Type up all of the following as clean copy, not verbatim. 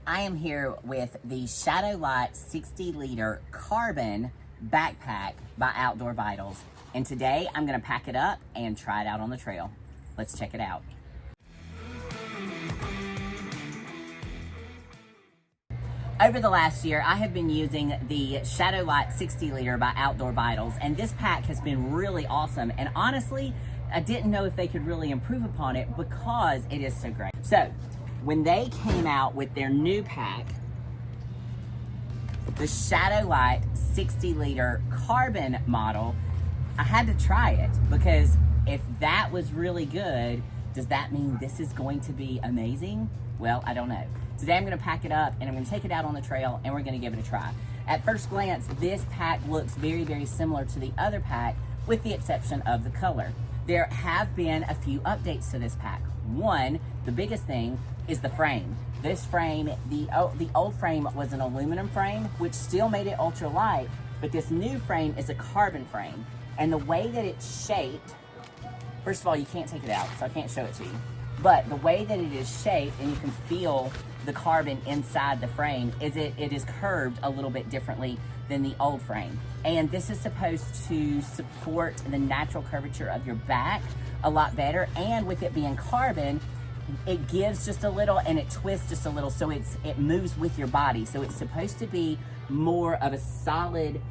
I am here with the Shadowlight 60-liter Carbon backpack by Outdoor Vitals. And today I'm gonna pack it up and try it out on the trail. Let's check it out. Over the last year, I have been using the Shadowlight 60-liter by Outdoor Vitals, and this pack has been really awesome. And honestly, I didn't know if they could really improve upon it because it is so great. So, when they came out with their new pack, the Shadowlight 60-liter Carbon model, I had to try it because if that was really good, does that mean this is going to be amazing? Well, I don't know. Today I'm gonna pack it up and I'm gonna take it out on the trail and we're gonna give it a try. At first glance, this pack looks very, very similar to the other pack with the exception of the color. There have been a few updates to this pack. One, the biggest thing, is the frame. This frame, the old frame was an aluminum frame, which still made it ultra light, but this new frame is a carbon frame. And the way that it's shaped, first of all, you can't take it out, so I can't show it to you. But the way that it is shaped, and you can feel the carbon inside the frame, is it is curved a little bit differently than the old frame. And this is supposed to support the natural curvature of your back a lot better. And with it being carbon, it gives just a little and it twists just a little, so it moves with your body. So it's supposed to be more of a solid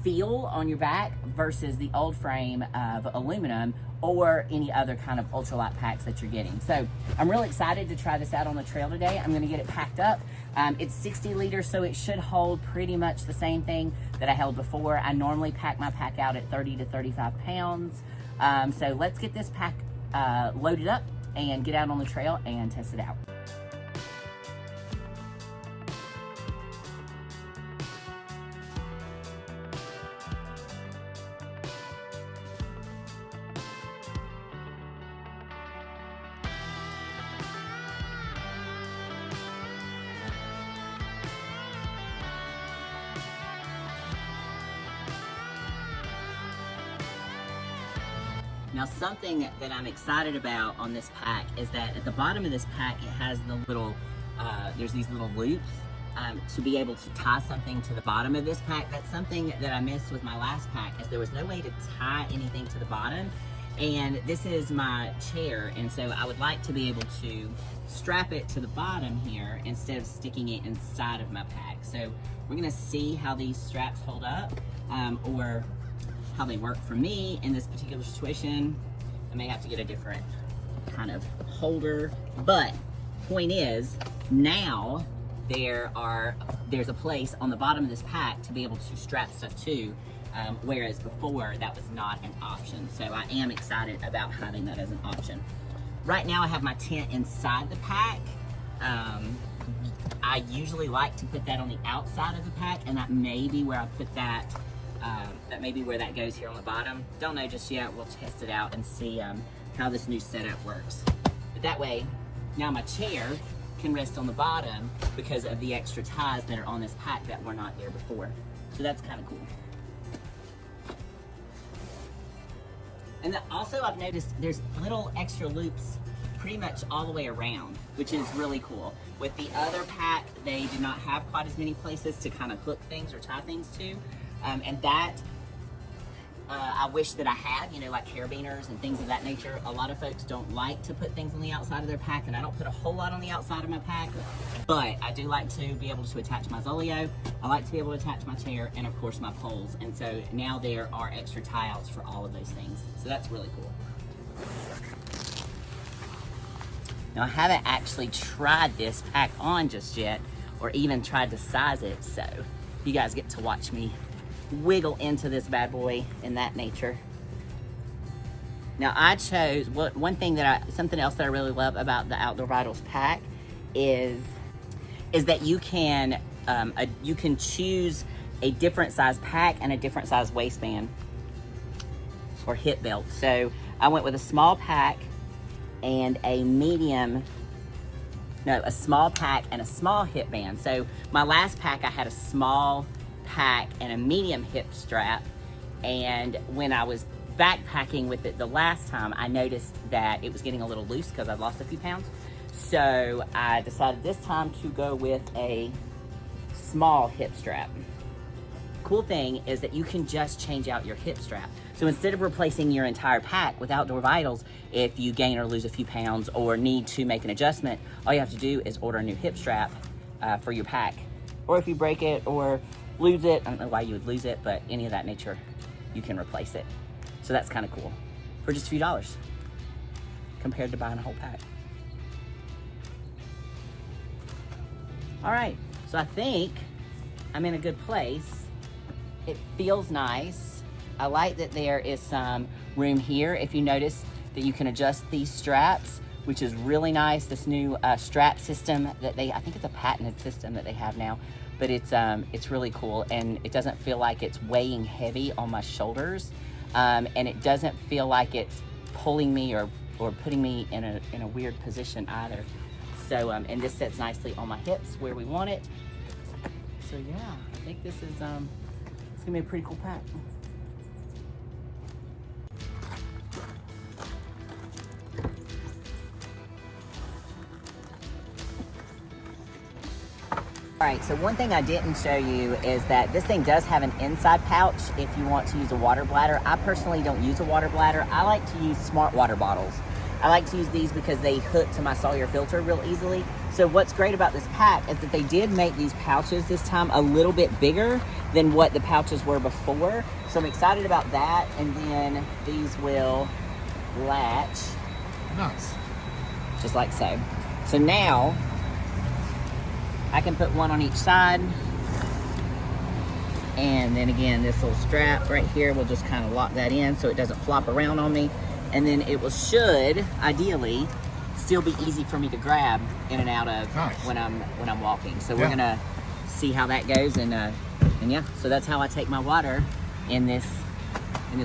feel on your back versus the old frame of aluminum or any other kind of ultralight packs that you're getting. So I'm really excited to try this out on the trail today. I'm gonna get it packed up. It's 60 liters, so it should hold pretty much the same thing that I held before. I normally pack my pack out at 30 to 35 pounds. So let's get this pack loaded up and get out on the trail and test it out. Now, something that I'm excited about on this pack is that at the bottom of this pack, it has the little, there's these little loops to be able to tie something to the bottom of this pack. That's something that I missed with my last pack, is there was no way to tie anything to the bottom. And this is my chair, and so I would like to be able to strap it to the bottom here instead of sticking it inside of my pack. So we're gonna see how these straps hold up, or how they work for me in this particular situation. I may have to get a different kind of holder, but point is, now there's a place on the bottom of this pack to be able to strap stuff to, whereas before that was not an option. So I am excited about having that as an option. Right now I have my tent inside the pack. I usually like to put that on the outside of the pack, and that may be where I put that. That may be where that goes here on the bottom. Don't know just yet. We'll test it out and see how this new setup works. But that way, now my chair can rest on the bottom because of the extra ties that are on this pack that were not there before. So that's kind of cool. And also I've noticed there's little extra loops pretty much all the way around, which is really cool. With the other pack, they did not have quite as many places to kind of hook things or tie things to. And that, I wish that I had, like carabiners and things of that nature. A lot of folks don't like to put things on the outside of their pack, and I don't put a whole lot on the outside of my pack, but I do like to be able to attach my Zoleo. I like to be able to attach my chair and of course my poles. And so now there are extra tie outs for all of those things. So that's really cool. Now I haven't actually tried this pack on just yet, or even tried to size it, so you guys get to watch me wiggle into this bad boy in that nature. Now I chose, something else that I really love about the Outdoor Vitals pack is that you can choose a different size pack and a different size waistband or hip belt. So I went with a small pack and a small pack and a small hip band. So my last pack, I had a small pack and a medium hip strap, and when I was backpacking with it the last time, I noticed that it was getting a little loose because I'd lost a few pounds. So I decided this time to go with a small hip strap. Cool thing is that you can just change out your hip strap. So instead of replacing your entire pack with Outdoor Vitals, if you gain or lose a few pounds or need to make an adjustment, all you have to do is order a new hip strap for your pack. Or if you break it or lose it, I don't know why you would lose it, but any of that nature, you can replace it. So that's kind of cool for just a few dollars compared to buying a whole pack. All right, so I think I'm in a good place. It feels nice. I like that there is some room here. If you notice that you can adjust these straps, which is really nice. This new strap system that I think it's a patented system that they have now, but it's really cool, and it doesn't feel like it's weighing heavy on my shoulders, and it doesn't feel like it's pulling me or putting me in a weird position either. So, and this sits nicely on my hips where we want it. So yeah, I think this is, it's gonna be a pretty cool pack. All right, so one thing I didn't show you is that this thing does have an inside pouch if you want to use a water bladder. I personally don't use a water bladder. I like to use smart water bottles. I like to use these because they hook to my Sawyer filter real easily. So what's great about this pack is that they did make these pouches this time a little bit bigger than what the pouches were before. So I'm excited about that. And then these will latch. Nice. Just like so. So now I can put one on each side. And then again, this little strap right here will just kind of lock that in so it doesn't flop around on me. And then it should ideally still be easy for me to grab in and out of when I'm walking. So we're gonna see how that goes, and yeah, so that's how I take my water in this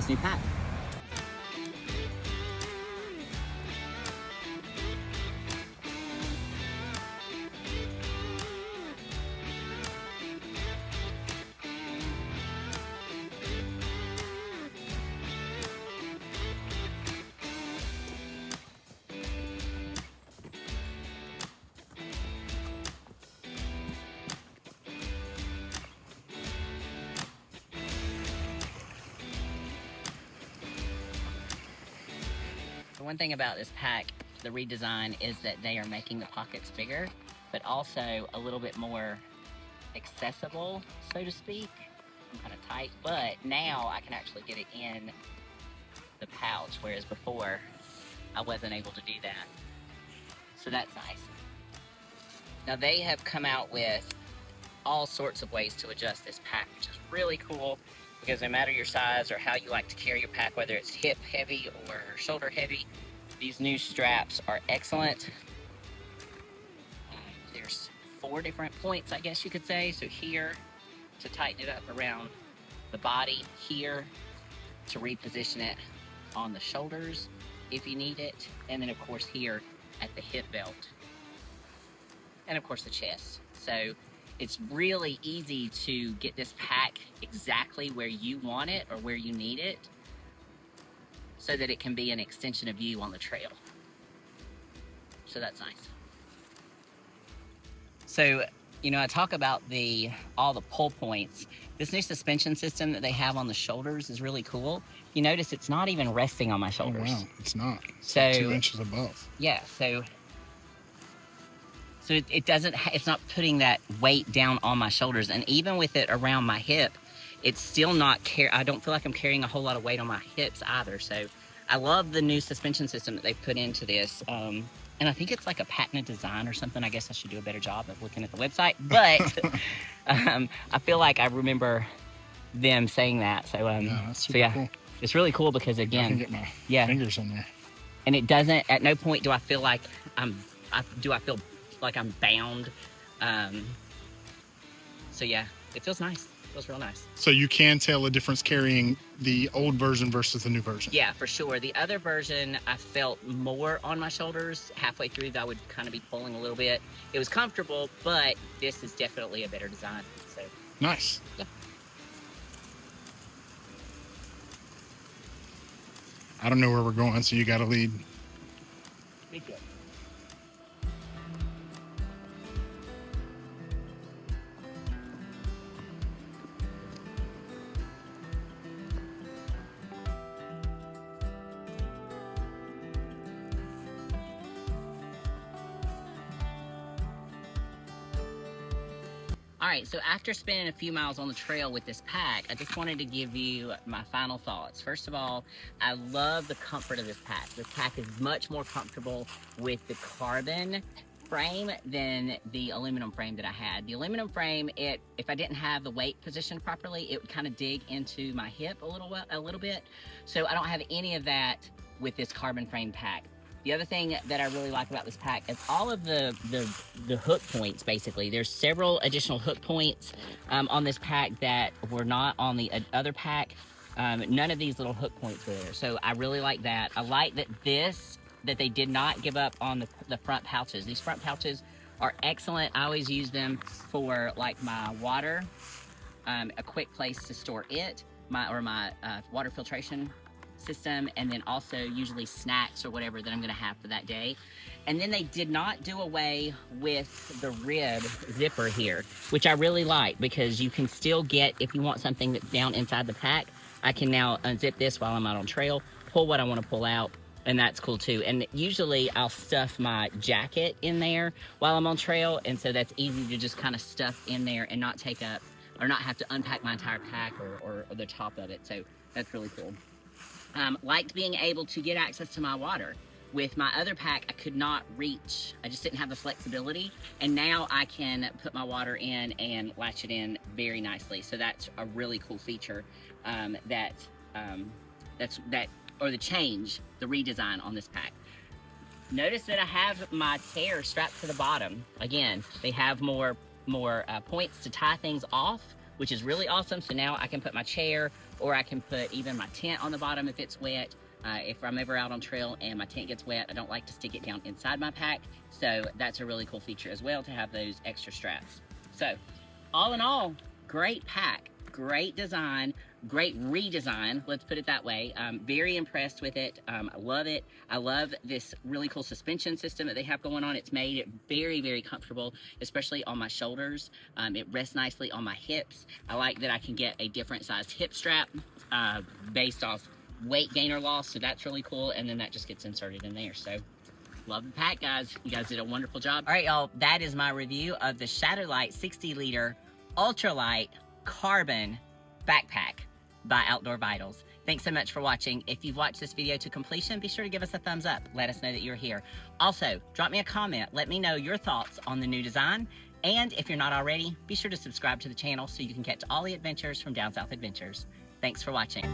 new pack. One thing about this pack, the redesign, is that they are making the pockets bigger, but also a little bit more accessible, so to speak. I'm kind of tight, but now I can actually get it in the pouch, whereas before I wasn't able to do that. So that's nice. Now they have come out with all sorts of ways to adjust this pack, which is really cool, because no matter your size or how you like to carry your pack, whether it's hip heavy or shoulder heavy, these new straps are excellent. There's 4 different points, I guess you could say. So here to tighten it up around the body, here to reposition it on the shoulders if you need it, and then of course here at the hip belt, and of course the chest. So it's really easy to get this pack exactly where you want it or where you need it, so that it can be an extension of you on the trail. So that's nice. So, you know, I talk about all the pull points. This new suspension system that they have on the shoulders is really cool. You notice it's not even resting on my shoulders. Oh, wow, it's not. It's so like 2 inches above. Yeah, so it doesn't, it's not putting that weight down on my shoulders. And even with it around my hip, it's still not, I don't feel like I'm carrying a whole lot of weight on my hips either. So I love the new suspension system that they've put into this. And I think it's like a patented design or something. I guess I should do a better job of looking at the website. But I feel like I remember them saying that. So, that's super cool. It's really cool because, again, I can get my fingers in there. And it doesn't, at no point do I feel like I feel like I'm bound. So yeah, it feels nice. It feels real nice. So you can tell the difference carrying the old version versus the new version. Yeah, for sure. The other version, I felt more on my shoulders. Halfway through, I would kind of be pulling a little bit. It was comfortable, but this is definitely a better design. So nice. Yeah. I don't know where we're going, so you got to lead. Thank you. All right, so after spending a few miles on the trail with this pack, I just wanted to give you my final thoughts. First of all, I love the comfort of this pack. This pack is much more comfortable with the carbon frame than the aluminum frame that I had. The aluminum frame, if I didn't have the weight positioned properly, it would kind of dig into my hip a little bit. So I don't have any of that with this carbon frame pack. The other thing that I really like about this pack is all of the hook points, basically. There's several additional hook points on this pack that were not on the other pack. None of these little hook points were there. So I really like that. I like that they did not give up on the front pouches. These front pouches are excellent. I always use them for like my water, a quick place to store it, my water filtration system, and then also usually snacks or whatever that I'm gonna have for that day. And then they did not do away with the rib zipper here, which I really like, because you can still get, if you want something that's down inside the pack, I can now unzip this while I'm out on trail, pull what I want to pull out, and that's cool too. And usually I'll stuff my jacket in there while I'm on trail, and so that's easy to just kind of stuff in there and not take up, or not have to unpack my entire pack or the top of it. So that's really cool. Liked being able to get access to my water. With my other pack, I could not reach. I just didn't have the flexibility. And now I can put my water in and latch it in very nicely. So that's a really cool feature or the change, the redesign on this pack. Notice that I have my chair strapped to the bottom. Again, they have more points to tie things off, which is really awesome. So now I can put my chair, or I can put even my tent on the bottom if it's wet. If I'm ever out on trail and my tent gets wet, I don't like to stick it down inside my pack. So that's a really cool feature as well, to have those extra straps. So all in all, great pack, great design, great redesign, let's put it that way. Very impressed with it. I love it. I love this really cool suspension system that they have going on. It's made it very, very comfortable, especially on my shoulders. It rests nicely on my hips. I like that I can get a different sized hip strap based off weight gain or loss, so that's really cool. And then that just gets inserted in there. So love the pack, guys. You guys did a wonderful job. All right, y'all, that is my review of the Shadowlight 60-liter Ultralight Carbon backpack by Outdoor Vitals. Thanks so much for watching. If you've watched this video to completion, be sure to give us a thumbs up. Let us know that you're here. Also, drop me a comment. Let me know your thoughts on the new design. And if you're not already, be sure to subscribe to the channel so you can catch all the adventures from Down South Adventures. Thanks for watching.